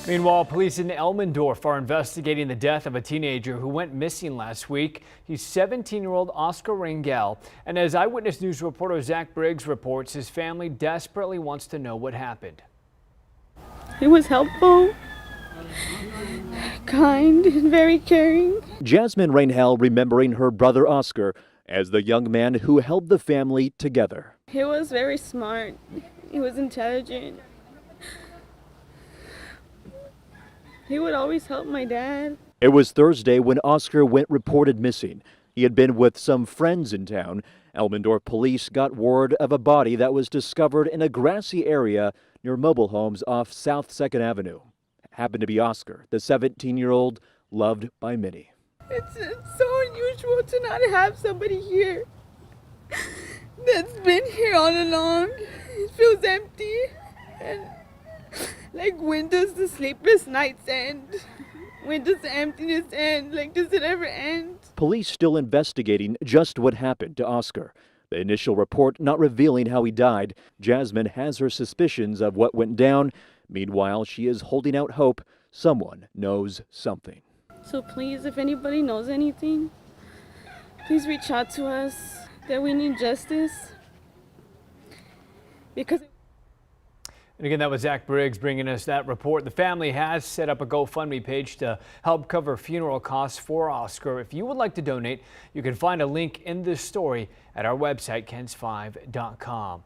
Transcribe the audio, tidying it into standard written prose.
Meanwhile, police in Elmendorf are investigating the death of a teenager who went missing last week. He's 17-year-old Oscar Rangel. And as Eyewitness News reporter Zach Briggs reports, his family desperately wants to know what happened. He was helpful, kind, and very caring. Jasmine Rangel remembering her brother Oscar as the young man who held the family together. He was very smart. He was intelligent. He would always help my dad. It was Thursday when Oscar went reported missing. He had been with some friends in town. Elmendorf police got word of a body that was discovered in a grassy area near mobile homes off South 2nd Avenue. It happened to be Oscar, the 17-year-old loved by many. It's so unusual to not have somebody here that's been here all along. It feels empty. And like, when does the sleepless nights end? When does the emptiness end? Like, does it ever end? Police still investigating just what happened to Oscar. The initial report not revealing how he died. Jasmine has her suspicions of what went down. Meanwhile, she is holding out hope someone knows something. So please, if anybody knows anything, please reach out to us, that we need justice. Because And again, that was Zach Briggs bringing us that report. The family has set up a GoFundMe page to help cover funeral costs for Oscar. If you would like to donate, you can find a link in this story at our website, kens5.com.